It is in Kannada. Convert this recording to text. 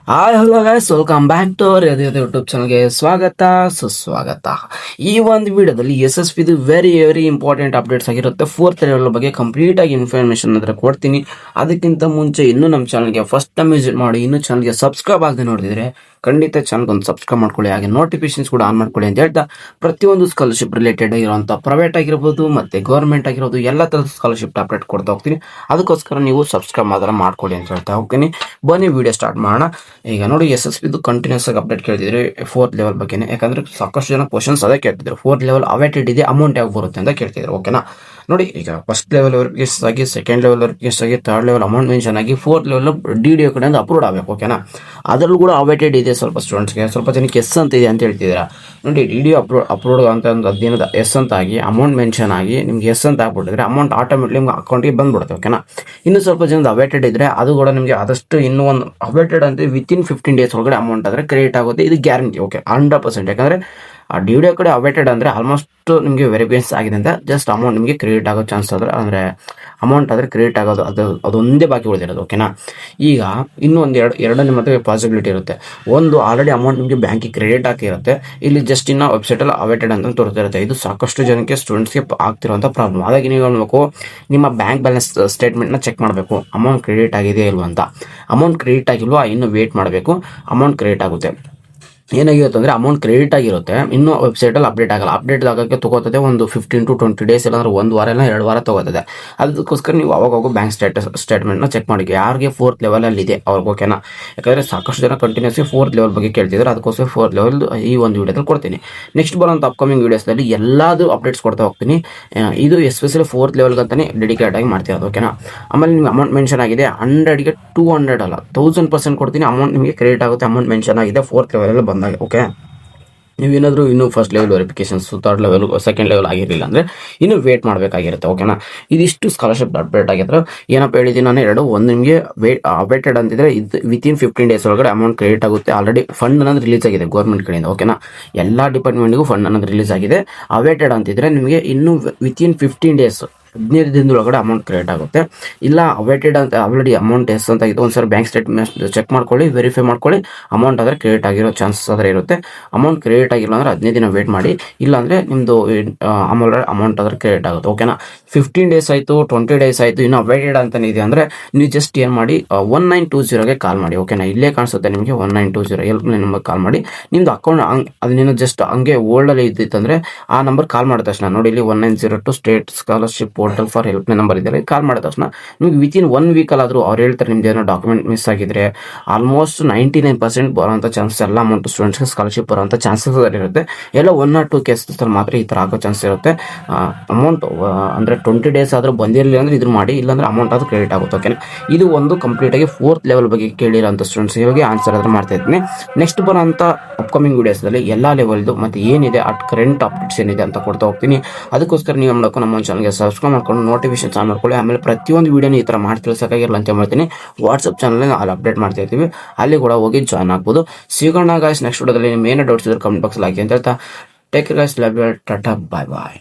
Hi hello guys, welcome back to our YouTube ಚಾನಲ್ಗೆ ಸ್ವಾಗತ ಸುಸ್ವಾಗತ. ಈ ಒಂದು ವಿಡಿಯೋದಲ್ಲಿ SSP very very important updates ಆಗಿರುತ್ತೆ. ಫೋರ್ತ್ ಲೆವೆಲ್ ಬಗ್ಗೆ ಕಂಪ್ಲೀಟ್ ಆಗಿ ಇನ್ಫಾರ್ಮೇಶನ್ ಹತ್ರ ಕೊಡ್ತೀನಿ. ಅದಕ್ಕಿಂತ ಮುಂಚೆ ಇನ್ನೂ ನಮ್ಮ ಚಾನಲ್ಗೆ ಫಸ್ಟ್ ಟೈಮ್ ವಿಸಿಟ್ ಮಾಡಿ, ಇನ್ನೂ ಚಾನಲ್ಗೆ ಸಬ್ಸ್ಕ್ರೈಬ್ ಆಗದೆ ನೋಡಿದ್ರೆ ಖಂಡಿತ ಚಾನಲ್ಗೆ ಒಂದು ಸಬ್ಸ್ಕ್ರೈಬ್ ಮಾಡ್ಕೊಳ್ಳಿ, ಹಾಗೆ ನೋಟಿಫಿಕೇಶನ್ಸ್ ಕೂಡ ಆನ್ ಮಾಡ್ಕೊಳ್ಳಿ ಅಂತ ಹೇಳ್ತಾ, ಪ್ರತಿಯೊಂದು ಸ್ಕಾಲರ್ಶಿಪ್ ರಿಲೇಟೆಡ್ ಇರುವಂಥ ಪ್ರೈವೇಟ್ ಆಗಿರ್ಬೋದು ಮತ್ತು ಗೌರ್ಮೆಂಟ್ ಆಗಿರೋದು ಎಲ್ಲ ಥರದ ಸ್ಕಾಲರ್ಶಿಪ್ ಅಪ್ಡೇಟ್ ಕೊಡ್ತಾ ಹೋಗ್ತೀನಿ. ಅದಕ್ಕೋಸ್ಕರ ನೀವು ಸಬ್ಸ್ಕ್ರೈಬ್ ಮಾತ್ರ ಮಾಡ್ಕೊಳ್ಳಿ ಅಂತ ಹೇಳ್ತಾ ಹೋಗ್ತೀನಿ. ಬನ್ನಿ ವಿಡಿಯೋ ಸ್ಟಾರ್ಟ್ ಮಾಡೋಣ. ಈಗ ನೋಡಿ, SSP ಕಂಟಿನ್ಯೂಸ್ ಆಗಿ ಅಪ್ಡೇಟ್ ಕೇಳ್ತಿದ್ರೆ ಫೋರ್ತ್ ಲೆವೆಲ್ ಬಗ್ಗೆನೇ. ಯಾಕಂದ್ರೆ ಸಾಕಷ್ಟು ಜನ ಕ್ವಶನ್ಸ್ ಅದೇ ಕೇಳ್ತಿದ್ರು, ಫೋರ್ತ್ ಲೆವೆಲ್ ಅವೇಟೆಡ್ ಇದೆ, ಅಮೌಂಟ್ ಯಾವಾಗ ಬರುತ್ತೆ ಅಂತ ಕೇಳ್ತಿದ್ರು. ಓಕೆನಾ, ನೋಡಿ ಈಗ ಫಸ್ಟ್ ಲೆವೆಲ್ ವೆರಿಫಿಕೇಶನ್ ಆಗಿ, ಸೆಕೆಂಡ್ ಲೆವೆಲ್ ವೆರಿಫಿಕೇಶನ್ ಆಗಿ, ಥರ್ಡ್ ಲೆವೆಲ್ ಅಮೌಂಟ್ ಮೆನ್ಷನ್ ಆಗಿ, ಫೋರ್ತ್ ಲೆವೆಲ್ DDO ಕಡೆಯಿಂದ ಅಪ್ರೂವ್ ಆಗಬೇಕು. ಓಕೆನಾ, ಅದರಲ್ಲೂ ಕೂಡ ಅವೇಟೆಡ್ ಇದೆ. ಸ್ವಲ್ಪ ಸ್ಟೂಡೆಂಟ್ಸ್ಗೆ, ಸ್ವಲ್ಪ ಜನಕ್ಕೆ ಎಸ್ ಅಂತ ಇದೆ ಅಂತ ಹೇಳ್ತಿದ್ದೀರಾ. ನೋಡಿ, DDO ಅಪ್ರೂವ್ಡ್ ಅಂತ ಒಂದು 15 ಎಸ್ ಅಂತ ಆಗಿ, ಅಮೌಂಟ್ ಮೆನ್ಷನ್ ಆಗಿ, ನಿಮ್ಗೆ ಎಸ್ ಅಂತ ಆಗ್ಬಿಟ್ಟಿದ್ರೆ ಅಮೌಂಟ್ ಆಟೋಮೆಟಿಕ್ ನಿಮ್ಗೆ ಅಕೌಂಟಿಗೆ ಬಂದ್ಬಿಡುತ್ತೆ. ಓಕೆನಾ, ಇನ್ನು ಸ್ವಲ್ಪ ಜನದ ಅವೇಟೆಡ್ ಇದ್ರೆ ಅದು ಕೂಡ ನಿಮಗೆ ಆದಷ್ಟು ಇನ್ನೂ ಒಂದು ಅವೇಟೆಡ್ ಅಂತ ವಿತಿನ್ 15 ಡೇಸ್ ಒಳಗಡೆ ಅಮೌಂಟ್ ಆದರೆ ಕ್ರೆಡಿಟ್ ಆಗುತ್ತೆ. ಇದು ಗ್ಯಾರಂಟಿ. ಓಕೆ, 100%. ಯಾಕಂದರೆ ಆ DDO ಕಡೆ ಅವೇಟೆಡ್ ಅಂದರೆ ಆಲ್ಮೋಸ್ಟ್ ನಿಮಗೆ ವೆರಿಫಿಕೇಶನ್ ಆಗಿದೆ ಅಂತ ಜಸ್ಟ್ ಅಮೌಂಟ್ ನಿಮಗೆ ಕ್ರೆಡಿಟ್ ಆಗೋ ಚಾನ್ಸ್ ಆದರೆ, ಅಂದರೆ ಅಮೌಂಟ್ ಆದರೆ ಕ್ರೆಡಿಟ್ ಆಗೋದು ಅದೊಂದೇ ಬಾಕಿ ಉಳಿದಿರೋದು. ಓಕೆನಾ, ಈಗ ಇನ್ನೂ ಒಂದು ಎರಡನೇ ಮತ್ತೆ ಪಾಸಿಬಿಲಿಟಿ ಇರುತ್ತೆ. ಒಂದು, ಆಲ್ರೆಡಿ ಅಮೌಂಟ್ ನಿಮಗೆ ಬ್ಯಾಂಕಿಗೆ ಕ್ರೆಡಿಟ್ ಆಗಿರುತ್ತೆ, ಇಲ್ಲಿ ಜಸ್ಟ್ ಇನ್ನು ವೆಬ್ಸೈಟಲ್ಲಿ ಅವೇಟೆಡ್ ಅಂತ ತೋರಿಸ್ತಿರುತ್ತೆ. ಇದು ಸಾಕಷ್ಟು ಜನಕ್ಕೆ ಸ್ಟೂಡೆಂಟ್ಸ್ಗೆ ಆಗ್ತಿರುವಂಥ ಪ್ರಾಬ್ಲಮ್. ಹಾಗಾಗಿ ನೀವು ಹೇಳಬೇಕು, ನಿಮ್ಮ ಬ್ಯಾಂಕ್ ಬ್ಯಾಲೆನ್ಸ್ ಸ್ಟೇಟ್ಮೆಂಟ್ನ ಚೆಕ್ ಮಾಡಬೇಕು, ಅಮೌಂಟ್ ಕ್ರೆಡಿಟ್ ಆಗಿದೆ ಇಲ್ವ ಅಂತ. ಅಮೌಂಟ್ ಕ್ರೆಡಿಟ್ ಆಗಿಲ್ವಾ, ಇನ್ನು ವೇಟ್ ಮಾಡಬೇಕು, ಅಮೌಂಟ್ ಕ್ರೆಡಿಟ್ ಆಗುತ್ತೆ. ಏನಾಗಿರುತ್ತೆ ಅಂದರೆ ಅಮೌಂಟ್ ಕ್ರೆಡಿಟ್ ಆಗಿರುತ್ತೆ, ಇನ್ನೂ ವೆಬ್ಸೈಟಲ್ಲಿ ಅಪ್ಡೇಟ್ ಆಗಲ್ಲ. ಅಪ್ಡೇಟ್ ಆಗೋಕ್ಕೆ ತಗೋತದೆ ಒಂದು 15 to 20 ಡೇಸ್, ಇಲ್ಲಾಂದ್ರೆ 1 ವಾರ ಇಲ್ಲ 2 ವಾರ ತಗೋತದೆ. ಅದಕ್ಕೋಸ್ಕರ ನೀವು ಅವಾಗ ಬ್ಯಾಂಕ್ ಸ್ಟೇಟ್ಮೆಂಟ್ನ ಚೆಕ್ ಮಾಡಿ, ಯಾರಿಗೆ ಫೋರ್ತ್ ಲೆವೆಲಲ್ಲಿ ಇದೆ ಅವ್ರಿಗೆ. ಓಕೆನಾ, ಯಾಕಂದರೆ ಸಾಕಷ್ಟು ಜನ ಕಂಟಿನ್ಯೂಸ್ಲಿ ಫೋರ್ತ್ ಲೆವೆಲ್ ಬಗ್ಗೆ ಕೇಳ್ತಿದ್ದಾರೆ. ಅದಕ್ಕೋಸ್ಕರ ಫೋರ್ತ್ ಲೆವೆಲ್ ಈ ಒಂದು ವಿಡಿಯೋದಲ್ಲಿ ಕೊಡ್ತೀನಿ. ನೆಕ್ಸ್ಟ್ ಬರೋಂಥ ಅಪ್ಕಮಿಂಗ್ ವೀಡಿಯೋಸ್ನಲ್ಲಿ ಎಲ್ಲದೂ ಅಪ್ಡೇಟ್ಸ್ ಕೊಡ್ತಾ ಹೋಗ್ತೀನಿ. ಇದು ಎಸ್ಪೆಷಲಿ ಫೋರ್ತ್ ಲೆವೆಲ್ಗಂತಲೇ ಡೆಡಿಕೇಟ್ ಆಗಿ ಮಾಡ್ತಿರೋದು. ಓಕೆನಾ, ಆಮೇಲೆ ನಿಮ್ಗೆ ಅಮೌಂಟ್ ಮೆನ್ಷನ್ ಆಗಿದೆ 100ಗೆ 200 ಅಲ್ಲ 1000% ಕೊಡ್ತೀನಿ. ಅಮೌಂಟ್ ನಿಮಗೆ ಕ್ರೆಡಿಟ್ ಆಗುತ್ತೆ, ಅಮೌಂಟ್ ಮೆನ್ಷನ್ ಆಗಿದೆ ಫೋರ್ತ್ ಲೆವೆಲಲ್ಲಿ ಬಂದಾಗ. ಓಕೆ, ನೀವೇನಾದರೂ ಇನ್ನೂ first level verifications, third level, second level ಆಗಿರಲಿಲ್ಲ ಅಂದರೆ ಇನ್ನೂ ವೇಟ್ ಮಾಡಬೇಕಾಗಿರುತ್ತೆ. ಓಕೆನಾ, ಇದಿಷ್ಟು ಸ್ಕಾಲರ್ಶಿಪ್ ಅಪ್ಡೇಟ್ ಆಗಿದ್ರೆ ಏನಪ್ಪ ಹೇಳಿದ್ದೀನಿ ನಾನು, ಒಂದು ನಿಮಗೆ ಅವೇಟೆಡ್ ಅಂತಿದ್ರೆ ಇದು ವಿತಿನ್ 15 ಡೇಸ್ ಒಳಗಡೆ ಅಮೌಂಟ್ ಕ್ರೆಡಿಟ್ ಆಗುತ್ತೆ. ಆಲ್ರೆಡಿ ಫಂಡ್ ಅನ್ನೋದು ರಿಲೀಸ್ ಆಗಿದೆ ಗೌರ್ಮೆಂಟ್ ಕಡೆಯಿಂದ. ಓಕೆನಾ, ಎಲ್ಲ ಡಿಪಾರ್ಟ್ಮೆಂಟ್ಗೂ ಫಂಡ್ ಅನ್ನೋದು ರಿಲೀಸ್ ಆಗಿದೆ. ಅವೇಟೆಡ್ ಅಂತಿದ್ರೆ ನಿಮಗೆ ಇನ್ನೂ ವಿತಿನ್ 15 ಡೇಸ್ 15 ದಿನದೊಳಗಡೆ ಅಮೌಂಟ್ ಕ್ರೆಡಿಟ್ ಆಗುತ್ತೆ. ಇಲ್ಲ ಅವೇಟೆಡ್ ಅಂತ ಆಲ್ರೆಡಿ ಅಮೌಂಟ್ ಎಸ್ ಅಂತ ಇದೆ, ಒಂದ್ಸರಿ ಬ್ಯಾಂಕ್ ಸ್ಟೇಟ್ಮೆಂಟ್ ಚೆಕ್ ಮಾಡ್ಕೊಳ್ಳಿ, ವೆರಿಫೈ ಮಾಡ್ಕೊಳ್ಳಿ. ಅಮೌಂಟ್ ಆದರೆ ಕ್ರೆಡಿಟ್ ಆಗಿರೋ ಚಾನ್ಸಸ್ ಆದರೆ ಇರುತ್ತೆ. ಅಮೌಂಟ್ ಕ್ರೆಡಿಟ್ ಆಗಿಲ್ಲ ಅಂದರೆ 15 ದಿನ ವೇಟ್ ಮಾಡಿ, ಇಲ್ಲಾಂದರೆ ನಿಮ್ಮದು ಅಮೌಂಟ್ ಆದರೆ ಕ್ರೆಡಿಟ್ ಆಗುತ್ತೆ. ಓಕೆನಾ, 15 ಡೇಸ್ ಆಯಿತು, 20 ಡೇಸ್ ಆಯಿತು, ಇನ್ನು ಅವೇಟೆಡ್ ಅಂತಲೇ ಇದೆ ಅಂದರೆ ನೀವು ಜಸ್ಟ್ ಏನು ಮಾಡಿ 1920ಗೆ ಕಾಲ್ ಮಾಡಿ. ಓಕೆನಾ, ಇಲ್ಲೇ ಕಾಣಿಸುತ್ತೆ ನಿಮಗೆ 1920 ಹೆಲ್ಪ್ಲೈನ್ ನಂಬರ್ ಕಾಲ್ ಮಾಡಿ. ನಿಮ್ಮದು ಅಕೌಂಟ್ ಅದನ್ನೇನು ಜಸ್ಟ್ ಹಂಗೆ ಓಲ್ಡಲ್ಲಿ ಇದ್ದಿತ್ತಂದರೆ ಆ ನಂಬರ್ ಕಾಲ್ ಮಾಡಿದ ತಕ್ಷಣ ನೋಡಿ, ಇಲ್ಲಿ 1902 state scholarship portal for helpline number ಇದೆ. ಕಾಲ್ ಮಾಡಿದ ತಕ್ಷಣ ನಿಮ್ಗೆ ವಿತಿನ್ 1 ವೀಕಲ್ಲಾದರೂ ಅವ್ರು ಹೇಳ್ತಾರೆ ನಿಮ್ದು ಏನೋ ಡಾಕ್ಯುಮೆಂಟ್ ಮಿಸ್ ಆಗಿದ್ರೆ ಆಲ್ಮೋಸ್ಟ್ 99% ಬರೋಂಥ ಚಾನ್ಸಸ್, ಎಲ್ಲ ಅಮೌಂಟ್ ಸ್ಟೂಡೆಂಟ್ಸ್ಗೆ ಸ್ಕಾಲರ್ಶಿಪ್ ಬರೋಂಥ ಚಾನ್ಸಸ್ ಇರುತ್ತೆ. ಎಲ್ಲ 1 or 2 ಕೇಸಲ್ಲಿ ಮಾತ್ರ ಈ ಥರ ಆಗೋ ಚಾನ್ಸ್ ಇರುತ್ತೆ. ಅಮೌಂಟ್ ಅಂದರೆ 20 ಡೇಸ್ ಆದರೂ ಬಂದಿರಲಿಲ್ಲ ಅಂದರೆ ಇದ್ರ ಮಾಡಿ, ಇಲ್ಲಾಂದರೆ ಅಮೌಂಟ್ ಆದರೂ ಕ್ರೆಡಿಟ್ ಆಗುತ್ತೆ. ಓಕೆನಾ, ಇದು ಒಂದು ಕಂಪ್ಲೀಟಾಗಿ ಫೋರ್ತ್ ಲೆವೆಲ್ ಬಗ್ಗೆ ಕೇಳಿರೋಂಥ ಸ್ಟೂಡೆಂಟ್ಸ್ಗೆ ಆನ್ಸರ್ ಆದರೂ ಮಾಡ್ತಾ ಇದ್ದೀನಿ. ನೆಕ್ಸ್ಟ್ ಬರೋಂಥ ಅಪ್ಕಮಿಂಗ್ ವೀಡಿಯೋಸ್ದಲ್ಲಿ ಎಲ್ಲ ಲೆವೆಲ್ದು ಮತ್ತು ಏನಿದೆ ಕರೆಂಟ್ ಅಪ್ಡೇಟ್ಸ್ ಏನಿದೆ ಅಂತ ಕೊಡ್ತಾ ಹೋಗ್ತೀನಿ. ಅದಕ್ಕೋಸ್ಕರ ನೀವು ನಮ್ಮ ಚಾನಲ್ಗೆ ಸಬ್ಸ್ಕ್ರೈಬ್ ಮಾಡ್ಕೊಂಡು ನೋಟಿಫಿಕೇಶನ್ ಆನ್ ಮಾಡ್ಕೊಳ್ಳಿ. ಆಮೇಲೆ ಪ್ರತಿಯೊಂದು ವೀಡಿಯೋನ ಈ ಥರ ಮಾಡಿ ತಿಳಿಸೋಕ್ಕಾಗಿರಲ್ಲ ಅಂತ ಮಾಡ್ತೀನಿ. ವಾಟ್ಸಪ್ ಚಾನಲ್ನ ಅಲ್ಲಿ ಅಪ್ಡೇಟ್ ಮಾಡ್ತಾ ಇರ್ತೀವಿ, ಅಲ್ಲಿ ಕೂಡ ಹೋಗಿ ಜಾಯ್ನ್ ಆಗ್ಬೋದು. ಸಿಗೋಣ ಗಾಯ್ಸ್ ನೆಕ್ಸ್ಟ್ ವಿಡಿಯೋದಲ್ಲಿ. ನಿಮ್ಮ ಏನೇ ಡೌಟ್ಸ್ ಇದ್ರೆ ಕಮೆಂಟ್ ಬಾಕ್ಸಲ್ಲಿ ಹಾಕಿ ಅಂತ ಹೇಳ್ತಾ, take care guys, love you all, ಟಾಟಾ, ಬಾಯ್ ಬಾಯ್.